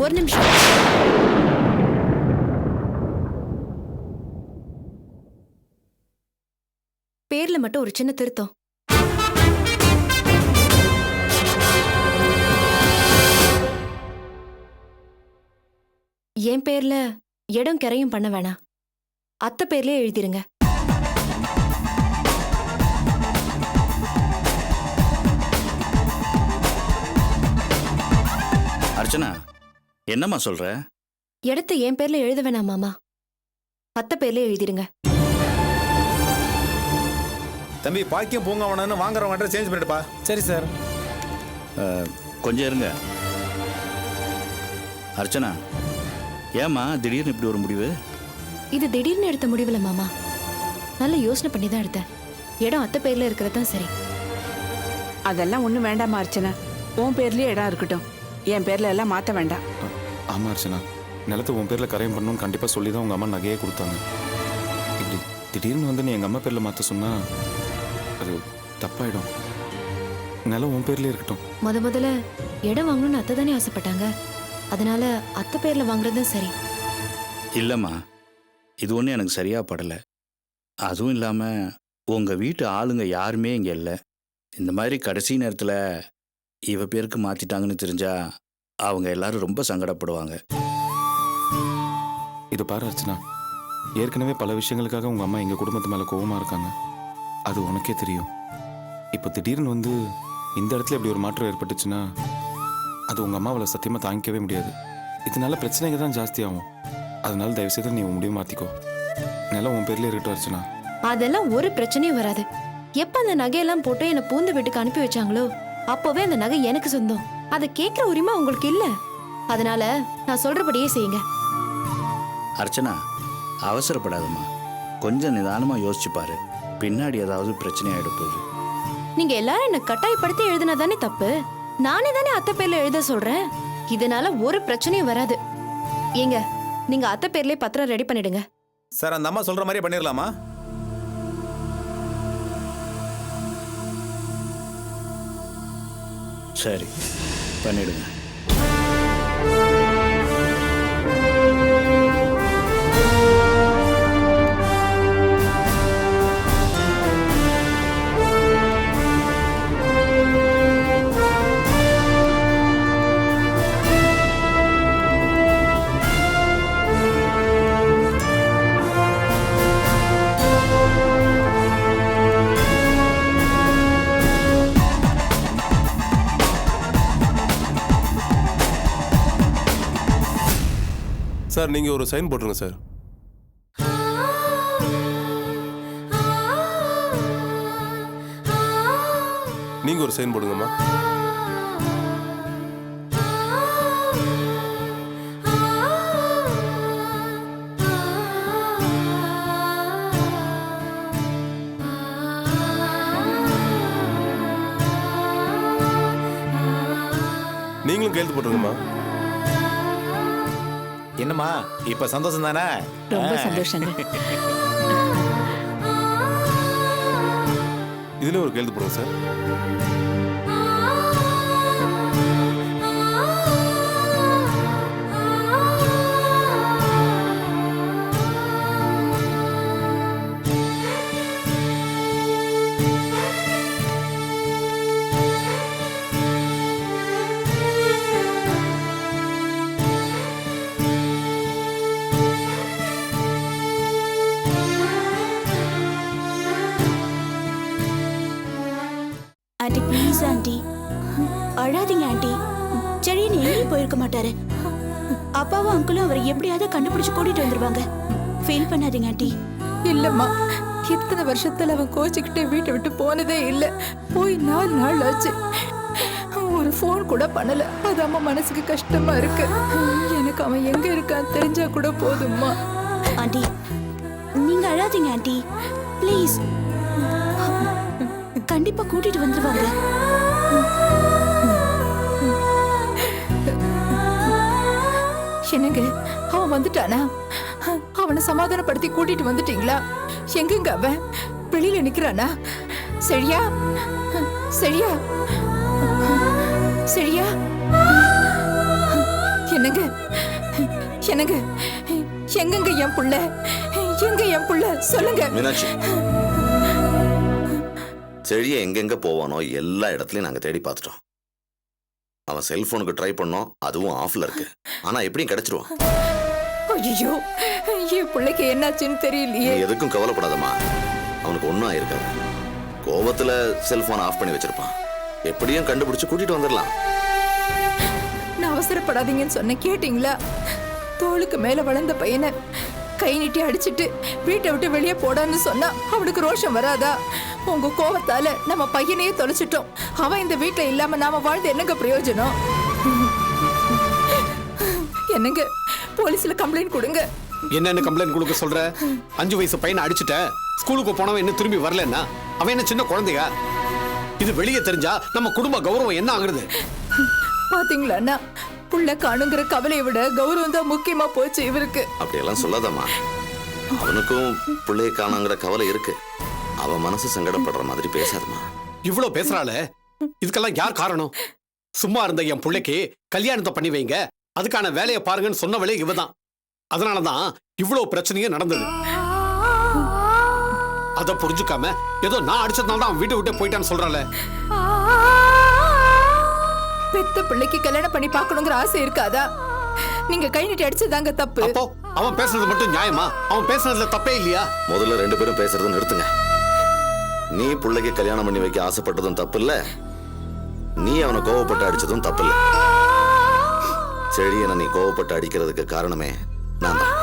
ஒரு நிமிஷம். பேர்ல மட்டும் ஒரு சின்ன திருத்தம். என் பேர்ல இடம் கரையும் பண்ண வேணாம். அத்தை பேர்லயே எழுதிருங்க. அர்ச்சனா, என்னம்மா சொல்ற? இடத்தை என் பேர்ல எழுத வேணாம் மாமா. அத்தை பேர்லயே எழுதிருங்க. தம்பி பாக்கியம் பூங்காவனன்னு வாங்குறவங்க சேஞ்ச் பண்ணிடுப்பா. சரி சார். கொஞ்சம் இருங்க. அர்ச்சனா, ஏம்மா திடீர்னு இப்படி ஒரு முடிவு? இது திடீர்னு எடுத்த முடிவுல மாமா. நல்ல யோசனை பண்ணி தான் எடுத்தேன். இடம் அத்தை பேர்ல இருக்கிறது தான் சரி. அதெல்லாம் ஒன்றும் வேண்டாமா அர்ச்சனா. உன் பேர்லயே இடம் இருக்கட்டும். என் பேர்ல எல்லாம் மாற்ற வேண்டாம். ஆமாம் அர்ச்சனா, நிலத்தை உன் பேரில் கரையம் பண்ணணும்னு கண்டிப்பாக சொல்லி தான் உங்கள் அம்மா நகையே கொடுத்தாங்க. இப்படி திடீர்னு வந்து நீ எங்கள் அம்மா பேரில் மாற்ற சொன்னால் அது தப்பாயிடும். நிலம் உன் பேர்லேயே இருக்கட்டும். முதல்ல இடம் வாங்கணும்னு அத்தை தானே ஆசைப்பட்டாங்க. அதனால அத்தை பேர்ல வாங்குறது தான் சரி. இல்லைம்மா, இது ஒன்றும் எனக்கு சரியா படலை. அதுவும் இல்லாமல் உங்கள் வீட்டு ஆளுங்க யாருமே இங்கே இல்லை. இந்த மாதிரி கடைசி நேரத்தில் இவ பேருக்கு மாற்றிட்டாங்கன்னு தெரிஞ்சா அவங்க எல்லாரும் ரொம்ப சங்கடப்படுவாங்க. இது பாரு அர்ச்சனா, ஏற்கனவே பல விஷயங்களுக்காக உங்கள் அம்மா எங்கள் குடும்பத்து மேலே கோவமாக இருக்காங்க. அது உனக்கே தெரியும். இப்போ திடீர்னு வந்து இந்த இடத்துல இப்படி ஒரு மாற்றம் ஏற்பட்டுச்சுன்னா அது உங்கள் அம்மாவில் சத்தியமாக தாங்கிக்கவே முடியாது. இதனால பிரச்சனைகள் தான் ஜாஸ்தியாகும். அதனால தயவுசெய்து நீ உன் முடிவு மாற்றிக்கோ. நிலம் உன் பேர்லேயே இருக்கட்டும் அர்ச்சனா. அதெல்லாம் ஒரு பிரச்சனையும் வராது. எப்ப அந்த நகையெல்லாம் போட்டு என்னை பூந்த வீட்டுக்கு அனுப்பி வச்சாங்களோ அப்பவே அந்த நகை எனக்கு சொந்தம். அதை கேட்கிற உரிமை உங்களுக்கு இல்ல. அதனால நான் சொல்றபடியே செய்யுங்க. அர்ச்சனா, அவசரப்படாதம்மா. கொஞ்சம் நிதானமாக யோசிச்சு பாரு. பின்னாடி ஏதாவது பிரச்சனை ஆகிட போகுது. நீங்க எல்லாரும் என்ன கட்டாயப்படுத்தி எழுதினா தானே தப்பு. நானே தானே அத்தை பேர்ல எழுத சொல்றேன். இதனால ஒரு பிரச்சனையும் வராது. ஏங்க, நீங்க அத்தை பேர்லயே பத்திரம் ரெடி பண்ணிடுங்க. சார், அந்த அம்மா சொல்ற மாதிரியே பண்ணிடலாமா? சரி, பண்ணிடுங்க. சார், நீங்க ஒரு சைன் போட்டுருங்க சார். நீங்க ஒரு சைன் போடுங்கம்மா. நீங்களும் கையெழுத்து போட்டுருங்கம்மா. என்னம்மா, இப்ப சந்தோஷம் தானே? ரொம்ப சந்தோஷங்க. இதுல ஒரு கையெழுத்து போடுங்க சார். ஆண்டி ப்ளீஸ் ஆண்டி, அழாதீங்க ஆண்டி. செழியன் எங்கேயும் போயிருக்க மாட்டாரு. அப்பாவும் அங்கிளும் அவரை எப்படியாவது கண்டுபிடிச்சு கூட்டிட்டு வந்துருவாங்க. ஃபீல் பண்ணாதீங்க ஆண்டி. இல்லம்மா, இத்தனை வருஷத்துல அவன் கோச்சிக்கிட்டே வீட்டை விட்டு போனதே இல்லை. போய் 4 நாள் ஆச்சு. ஒரு ஃபோன் கூட பண்ணல. அது அம்மா மனசுக்கு கஷ்டமா இருக்கு. எனக்கு அவன் எங்க இருக்கான்னு தெரிஞ்சா கூட போதும்மா. ஆண்டி நீங்க அழாதீங்க ஆண்டி ப்ளீஸ். கண்டிப்பா கூட்டிட்டு வந்துருவாங்க. என்னங்க, அவன் வந்துட்டானா? அவனை சமாதானப்படுத்தி கூட்டிட்டு வந்துட்டீங்களா? எங்கங்க அவன்? வெளியில நிக்கிறானா? சரியா சரியா சரியா? என்னங்க என்னங்க எங்கங்க என் புள்ள? எங்க என் புள்ள சொல்லுங்க. மீனாட்சி, செழியை எங்கெங்க போவானோ எல்லா இடத்துலயும் நாங்க தேடி பார்த்துட்டோம். அவன் செல்போனுக்கு ட்ரை பண்ணோம், அதுவும் ஆஃப்ல இருக்கு. ஆனா எப்படியும் கிடைச்சிருவான். ஐயோ, என் பிள்ளைக்கு என்னாச்சுன்னு தெரியலையே. நீ எதுக்கும் கவலைப்படாதம்மா, அவனுக்கு ஒன்றும் ஆயிருக்காது. கோவத்துல செல்போன் ஆஃப் பண்ணி வச்சிருப்பான். எப்படியும் கண்டுபிடிச்சு கூட்டிட்டு வந்துடலாம். நான் அவசரப்படாதீங்கன்னு சொன்ன கேட்டீங்களா? தோளுக்கு மேல வளர்ந்த பையனை கை நீட்டி அடிச்சிட்டு வீட்டை விட்டு வெளியே போடான்னு சொன்னா அவனுக்கு ரோஷம் வராதா? உங்க கோவத்தால நம்ம பையனையே தொலைச்சிட்டோம். அவன் இந்த வீட்டுல இல்லாம நாம வாழ்ந்து என்னங்க பிரயோஜனம்? என்னங்க போலீஸ்ல கம்ப்ளைண்ட் கொடுங்க. என்னன்னு கம்ப்ளைண்ட் கொடுக்க சொல்ற? 5 வயசு பையனை அடிச்சுட்ட, ஸ்கூலுக்கு போனவன் என்ன திரும்பி வரலன்னா அவன் என்ன சின்ன குழந்தையா? இது வெளியே தெரிஞ்சா நம்ம குடும்ப கௌரவம் என்ன ஆகுறது? பாத்தீங்களா அண்ணா, புள்ள காணுங்கிற கவலையை விட கௌரவம் தான் முக்கியமா போச்சு இவருக்கு. அப்படியெல்லாம் சொல்லாதம்மா. அவனுக்கும் பிள்ளைய காணுங்கிற கவலை இருக்கு. அவன் மனசு சங்கடப்படுற மாதிரி பேசாதம்மா. இவ்வளவு பேசுறாள, இதுக்கெல்லாம் யார் காரணம்? சும்மா இருந்த என் பிள்ளைக்கு கல்யாணத்தை பண்ணி வைங்க, அதுக்கான வேலையை பாருங்கன்னு சொன்னவளே இவதான். அதனாலதான் இவ்வளவு பிரச்சனையும் நடந்தது. அத புரிஞ்சுக்காம ஏதோ நான் அடிச்சதுனால தான் அவன் வீட்டை விட்டு போயிட்டான்னு சொல்றாள. பெத்த பிள்ளைக்கு கல்யாணம் பண்ணி பார்க்கணுங்கிற ஆசை இருக்காதா? நீங்க கை நீட்டி அடிச்சதாங்க தப்பு. அப்போ அவன் பேசுறது மட்டும் நியாயமா? அவன் பேசுறதுல தப்பே இல்லையா? முதல்ல 2 பேரும் பேசுறதை நிறுத்துங்க. நீ பிள்ளைக்கு கல்யாணம் பண்ணி வைக்க ஆசைப்பட்டதும் தப்பு இல்ல, நீ அவனை கோவப்பட்டு அடிச்சதும் தப்பு இல்ல. செழியனை நீ கோவப்பட்டு அடிக்கிறதுக்கு காரணமே நான் தான்.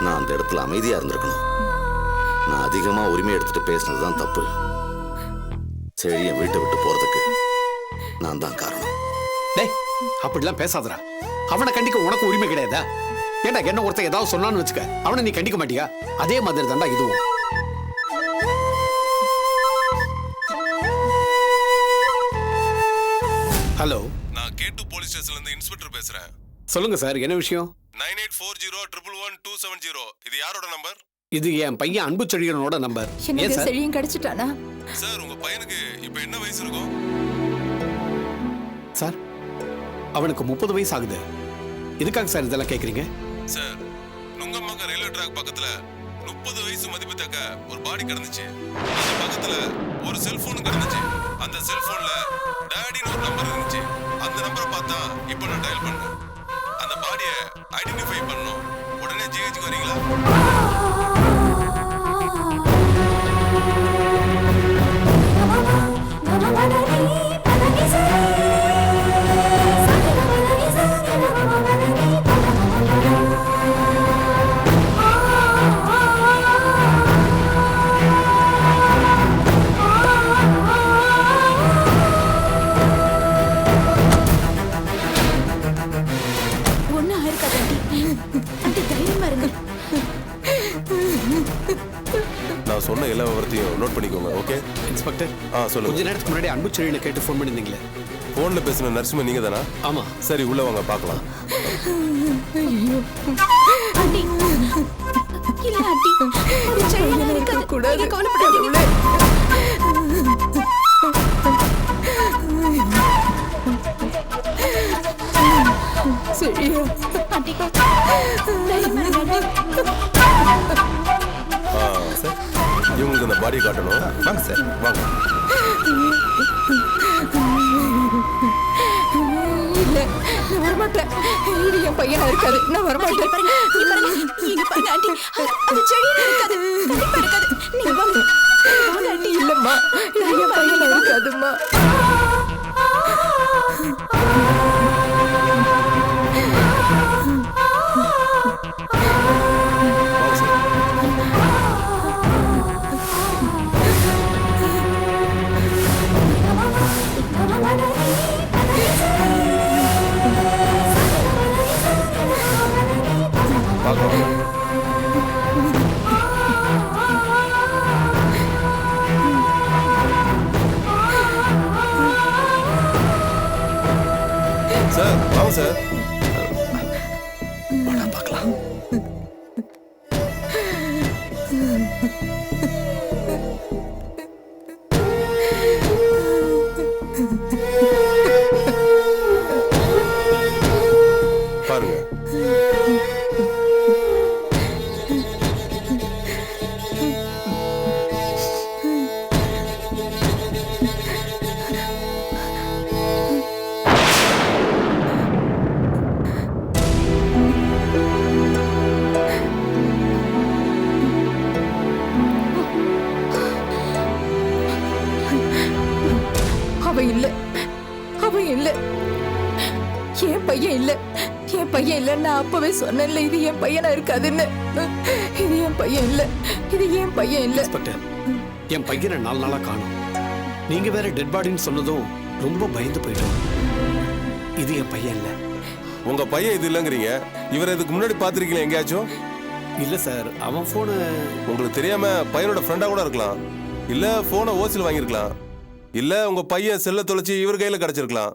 நான் அந்த இடத்துல அமைதியா இருந்திருக்கணும். நான் அதிகமா உரிமை எடுத்துட்டு பேசினதுதான் தப்பு. செழியன் வீட்டை விட்டு போறதுக்கு நான் தான் காரணம். டேய், அப்படிலாம் பேசாதடா. அவனை கண்டிக்க உனக்கு உரிமை கிடையாதா? ஏண்டா என்ன ஒருத்தன் ஏதாவது சொன்னான்னு வச்சுக்க, அவனை நீ கண்டிக்க மாட்டியா? அதே மாதிரி தான்டா இதுவும். ஹலோ, நான் கேட்டு போலீஸ் ஸ்டேஷன்ல இருந்து இன்ஸ்பெக்டர் பேசுறேன். சொல்லுங்க சார், என்ன விஷயம்? 9840111270. இது யாரோட நம்பர்? இது என் பையன் அன்பு செழியனோட நம்பர். என்னங்க ஏன் சார்? செழியும் கிடைச்சிட்டானா? சார், உங்க பையனுக்கு இப்ப என்ன வயசு இருக்கும்? சார், அவனுக்கு 30 வயசு ஆகுது. எதுக்காக சார் இதெல்லாம் கேக்குறீங்க? சார், நுங்கம்பாக்கம் ரயில்வே ட்ராக் பக்கத்துல 30 வயசு மதிப்பு தக்க ஒரு பாடி கிடந்துச்சு. அது பக்கத்துல ஒரு செல்போன் கிடந்துச்சு. அந்த செல்போன்ல டாடின்னு ஒரு நம்பர் இருந்துச்சு. அந்த நம்பரை பார்த்தா இப்போ நான் டயல் பண்ணேன். அந்த பாடியை ஐடென்டிஃபை பண்ணணும். உடனே ஜிஹெச்சுக்கு வரீங்களா? ஒன்னும் ஆயிருக்காது ஆண்டி. ஆண்டி தைரியமா இருங்க. நான் சொன்ன எல்லா விவரத்தையும் நோட் பண்ணிக்கோங்க. ஓகே இன்ஸ்பெக்டர், சொல்லுங்க. கொஞ்ச நேரத்துக்கு முன்னாடி அன்பு செழியனை கேட்டு ஃபோன் பண்ணிருந்தீங்களே, போன்ல பேசின நர்சுமே நீங்க தானா? ஆமா. சரி, உள்ள வாங்க பார்க்கலாம். ஆண்டி இல்ல ஆண்டி, அது செழியனா இருக்காது. கூடாது. நீங்க கவலைப்படாதீங்க. செழியா ஆண்டி தைரியமா இருங்க ஆண்டி. சார், இவங்களுக்கு அந்த பாடியை காட்டணும். வாங்க சார், வாங்க. இல்ல, நான் வரமாட்டேன். இது என் பையனா இருக்காது. நான் வரமாட்டேன். இங்க பாருங்க ஆண்டி, அது செழியனா இருக்காது. கண்டிப்பா இருக்காது. நீங்க வாங்க. வாங்க ஆண்டி. இல்லம்மா, இது என் பையனா இருக்காதும்மா. வாங்க சார். பார்க்கலாம். சார், வாங்க சார். பார்க்கலாம். பையன் இல்ல, என் பையன் இல்ல, என் பையன் இல்ல. நான் அப்பவே சொன்னேன்ல, இது என் பையனா இருக்காதுன்னு. இது என் பையன் இல்ல, இது என் பையன் இல்ல. இன்ஸ்பெக்டர், என் பையனை 4 நாளா காணும். நீங்க வேற டெட் பாடின்னு சொன்னதும் ரொம்ப பயந்து போயிட்டோம். இது என் பையன் இல்ல. உங்க பையன் இது இல்லைங்கிறீங்க. இவர் இதுக்கு முன்னாடி பாத்திருக்கீங்களா எங்கேயாச்சும்? இல்ல சார், அவன் போனு உங்களுக்கு தெரியாம பையனோட ஃப்ரெண்டா கூட இருக்கலாம், இல்ல போனை ஓசில் வாங்கியிருக்கலாம், இல்ல உங்க பையன் செல்ல தொலைச்சி இவர் கையில கிடைச்சிருக்கலாம்.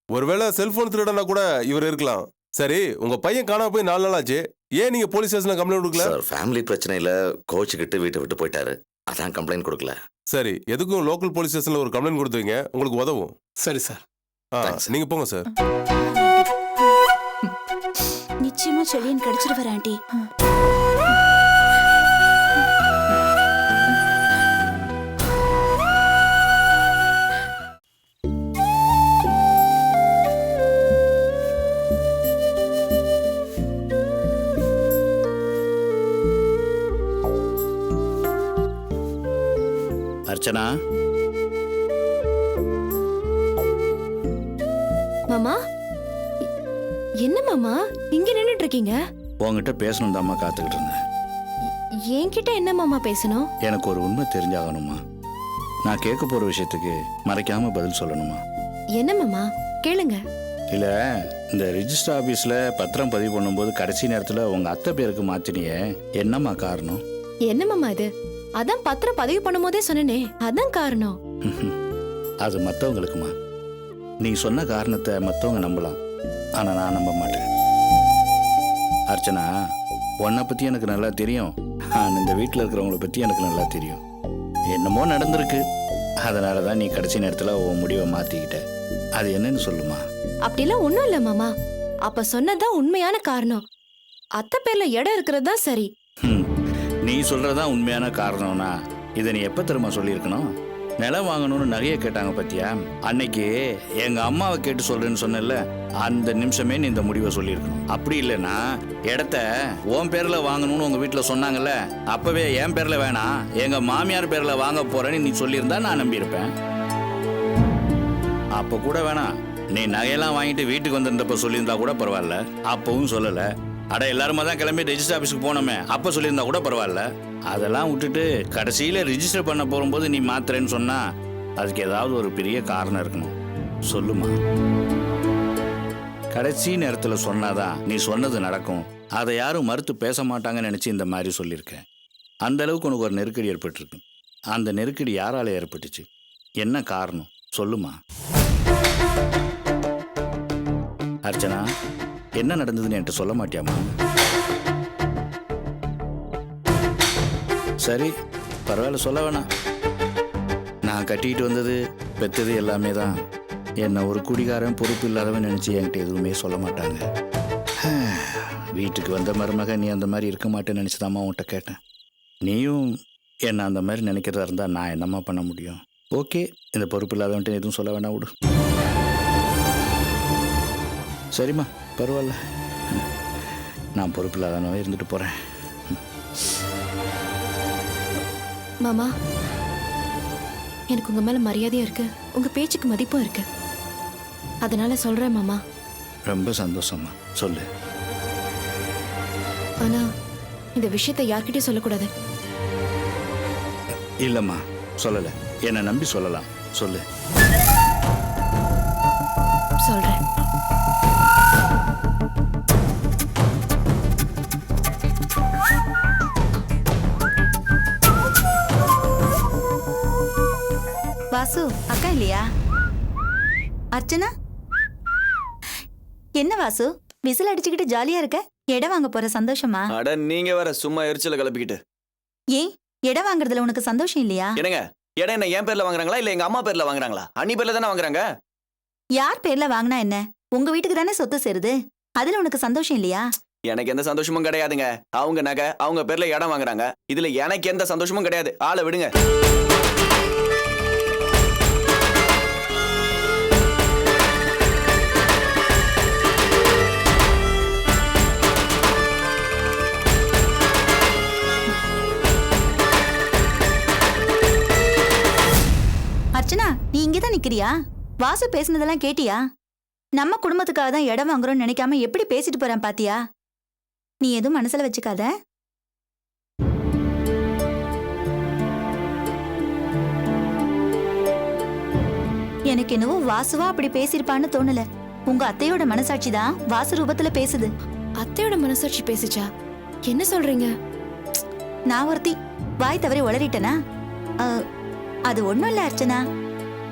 ஒருவேளை செல்போன் திருடனா கூட இவர் இருக்கலாம். சரி, உங்க பையன் காணாம போய் 4 நாள் ஆச்சு, ஏன் நீங்க போலீஸ் ஸ்டேஷன்ல கம்ப்ளைண்ட் கொடுக்கல? சார், ஃபேமிலி பிரச்சனையில கோச்சுக்கிட்டு வீட்டை விட்டு போயிட்டாரு, அதான் கம்ப்ளைண்ட் கொடுக்கல. சரி, எதுக்கும் லோக்கல் போலீஸ் ஸ்டேஷன்ல ஒரு கம்ப்ளைண்ட் கொடுத்துவீங்க, உங்களுக்கு உதவும். சரி சார். நீங்க போங்க சார். நிச்சயமா செழியன் கிடைச்சிருவார் ஆண்டி. அர்ச்சனா, மாமா, என்ன மாமா இங்க நின்னுட்டு இருக்கீங்க? உங்ககிட்ட பேசணும் தாம்மா காத்துக்கிட்டு இருந்தேன். என்கிட்ட என்ன மாமா பேசணும்? எனக்கு ஒரு உண்மை தெரிஞ்சாகணுமா. நான் கேட்க போற விஷயத்துக்கு மறைக்காம பதில் சொல்லணுமா. என்ன மாமா, கேளுங்க. இல்ல, இந்த ரிஜிஸ்டர் ஆபீஸ்ல பத்திரம் பதிவு பண்ணும்போது கடைசி நேரத்துல உங்க அத்தை பேருக்கு மாத்தினியே, என்னம்மா காரணம்? என்ன மாமா இது? அதான் பத்திரம் பதிவு பண்ணும் போதே சொன்னனே, அதான் காரணம். அது மத்தவங்களுக்குமா. நீ சொன்ன காரணத்தை மத்தவங்க நம்பலாம், ஆனா நான் நம்ப மாட்டேன். அர்ச்சனா, உன்னை பத்தி எனக்கு நல்லா தெரியும், இந்த வீட்டில் இருக்கிறவங்கள பத்தி எனக்கு நல்லா தெரியும். என்னமோ நடந்திருக்கு, அதனாலதான் நீ கடைசி நேரத்துல உன் முடிவை மாத்திக்கிட்ட. அது என்னன்னு சொல்லுமா. அப்படிலாம் ஒண்ணும் இல்ல மாமா, அப்ப சொன்னதான் உண்மையான காரணம். அத்தை பேர்ல இடம் இருக்கிறது தான் சரி. நீ சொல்றதான் உண்மையான காரணம்னா இதை நீ எப்ப தெரியுமா சொல்லியிருக்கணும்? நிலம் வாங்கணும்னு நகையை கேட்டாங்க பத்தியா, அன்னைக்கு எங்க அம்மாவை கேட்டு சொல்றேன்னு சொன்னல, அந்த நிமிஷமே நீ இந்த முடிவை சொல்லியிருக்கணும். அப்படி இல்லைன்னா இடத்த உன் பேர்ல வாங்கணும்னு உங்க வீட்டுல சொன்னாங்கல்ல, அப்பவே என் பேர்ல வேணாம் எங்க மாமியார் பேர்ல வாங்க போறேன்னு நீ சொல்லியிருந்தா நான் நம்பியிருப்பேன். அப்ப கூட வேணாம், நீ நகையெல்லாம் வாங்கிட்டு வீட்டுக்கு வந்திருந்தப்ப சொல்லியிருந்தா கூட பரவாயில்ல. அப்பவும் சொல்லல. அட, எல்லாருமா தான் கிளம்பி ரெஜிஸ்டர் ஆஃபீஸுக்கு போனோமே, அப்ப சொல்லியிருந்தா கூட பரவாயில்ல. அதெல்லாம் விட்டுட்டு கடைசியில ரிஜிஸ்டர் பண்ண போகும்போது நீ மாத்துறேன்னு சொன்னா அதுக்கு ஏதாவது ஒரு பெரிய காரணம் இருக்கணும். சொல்லுமா. கடைசி நேரத்துல சொன்னாதான் நீ சொன்னது நடக்கும், அதை யாரும் மறுத்து பேச மாட்டாங்கன்னு நினைச்சு இந்த மாதிரி சொல்லியிருக்கேன். அந்த அளவுக்கு உனக்கு ஒரு நெருக்கடி ஏற்பட்டிருக்கு. அந்த நெருக்கடி யாரால ஏற்பட்டுச்சு, என்ன காரணம் சொல்லுமா. அர்ச்சனா, என்ன நடந்ததுன்னு என்கிட்ட சொல்ல மாட்டியாமா? சரி, பரவாயில்ல, சொல்ல வேணாம். நான் கட்டிட்டு வந்தது பெற்றது எல்லாமே தான். என்னை ஒரு குடிகாரன் பொறுப்பு இல்லாதவன் நினைச்சு என்கிட்ட எதுவுமே சொல்ல மாட்டாங்க. வீட்டுக்கு வந்த மருமக நீ அந்த மாதிரி இருக்க மாட்டேன்னு நினைச்சுதாம்மா உன்கிட்ட கேட்டேன். நீயும் என்ன அந்த மாதிரி நினைக்கிறதா இருந்தா நான் என்னம்மா பண்ண முடியும்? ஓகே, இந்த பொறுப்பு இல்லாதவன்ட்டு எதுவும் சொல்ல வேணாம், விடு. சரிம்மா, பரவாயில்ல, நான் பொறுப்பு இல்லாதவனாவே இருந்துட்டு போறேன். மாமா, எனக்கு உங்க மேல மரியாதையும் இருக்கு, உங்க பேச்சுக்கு மதிப்பும் இருக்கு, அதனால சொல்றேன் மாமா. ரொம்ப சந்தோஷம்மா, சொல்லு. ஆனா இந்த விஷயத்தை யார்கிட்டயும் சொல்லக்கூடாது. இல்லம்மா, சொல்லல. என்னை நம்பி சொல்லலாம், சொல்லு. சொல்றேன். வாசு, அக்கா இல்லையா? அர்ச்சனா, என்ன வாசு விசில் அடிச்சுக்கிட்டு ஜாலியா இருக்க? இடம் வாங்க போற சந்தோஷமா? அட, நீங்க வேற சும்மா எரிச்சல கிளப்பிக்கிட்டு. ஏன் இடம் வாங்குறதுல உனக்கு சந்தோஷம் இல்லையா? என்னங்க, இடம் என்ன என் பேர்ல வாங்குறாங்களா இல்ல எங்க அம்மா பேர்ல வாங்குறாங்களா? அண்ணி பேர்ல தானே வாங்குறாங்க. யார் பேர்ல வாங்கினா என்ன? உங்க வீட்டுக்கு தானே சொத்து சேருது, அதுல உனக்கு சந்தோஷம் இல்லையா? எனக்கு எந்த சந்தோஷமும் கிடையாதுங்க. அவங்க நகை அவங்க பேர்ல இடம் வாங்குறாங்க, இதுல எனக்கு எந்த சந்தோஷமும் கிடையாது. ஆளை விடுங்க. அர்ச்சனா, நீ இங்கதான் நிக்கிறியா? வாசு பேசுனதெல்லாம் கேட்டியா? நம்ம குடும்பத்துக்காக தான் இடம் வாங்குறோம்னு நினைக்காம எப்படி பேசிட்டு போறான் பாத்தியா? நீ எதுவும் மனசுல வச்சுக்காத. எனக்கு என்னவோ வாசுவா அப்படி பேசிருப்பான்னு தோணல. உங்க அத்தையோட மனசாட்சி தான் வாசு ரூபத்துல பேசுது. அத்தையோட மனசாட்சி பேசுச்சா? என்ன சொல்றீங்க? நான் ஒருத்தி வாய் தவறி உளறிட்டனா? அது ஒண்ணும் இல்ல அர்ச்சனா.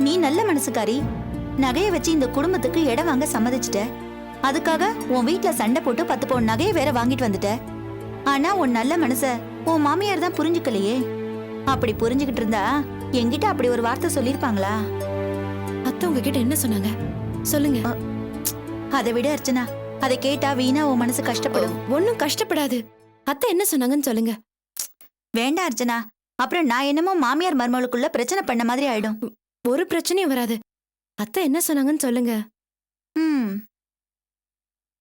நீ நல்ல மனசுக்காரி. நகையை வச்சு இந்த குடும்பத்துக்கு இடம் வாங்க சம்மதிச்சிட்ட. அதுக்காக உன் வீட்டுல சண்டை போட்டு 10 பவுன் நகையை வேற வாங்கிட்டு வந்துட்ட. ஆனா உன் நல்ல மனச உன் மாமியார் தான் புரிஞ்சுக்கலையே. அப்படி புரிஞ்சுக்கிட்டு இருந்தா என்கிட்ட அப்படி ஒரு வார்த்தை சொல்லிருப்பாங்களா? அத்தை உங்ககிட்ட என்ன சொன்னாங்க சொல்லுங்க. அதை விட அர்ச்சனா, அதை கேட்டா வீணா உன் மனசு கஷ்டப்படும். ஒன்னும் கஷ்டப்படாது. அத்தை என்ன சொன்னாங்கன்னு சொல்லுங்க. வேண்டாம் அர்ச்சனா, அப்புறம் நான் என்னமோ மாமியார் மருமகளுக்குள்ள பிரச்சனை பண்ண மாதிரி ஆயிடும். ஒரு பிரச்சனையும் வராது. அத்தை என்ன சொன்னாங்கன்னு சொல்லுங்க.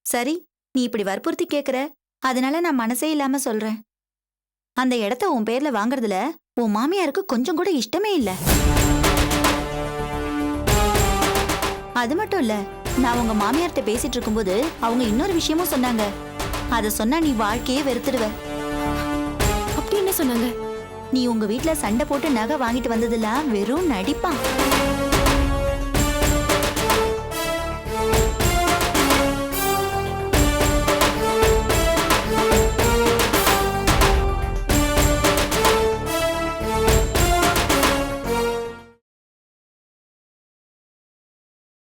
சரி, நீ இப்படி வற்புறுத்தி கேக்குற, அதனால நான் மனசே இல்லாம சொல்றேன். அந்த இடத்த உன் பேர்ல வாங்குறதுல உன் மாமியாருக்கு கொஞ்சம் கூட இஷ்டமே இல்ல. அது மட்டும் இல்ல, நான் உங்க மாமியார்ட்ட பேசிட்டு இருக்கும்போது அவங்க இன்னொரு விஷயமும் சொன்னாங்க. அத சொன்னா நீ வாழ்க்கையே வெறுத்துடுவ. அப்படி என்ன சொன்னாங்க? நீ உங்க வீட்டுல சண்டை போட்டு நகை வாங்கிட்டு வந்ததெல்லாம் வெறும் நடிப்பான்.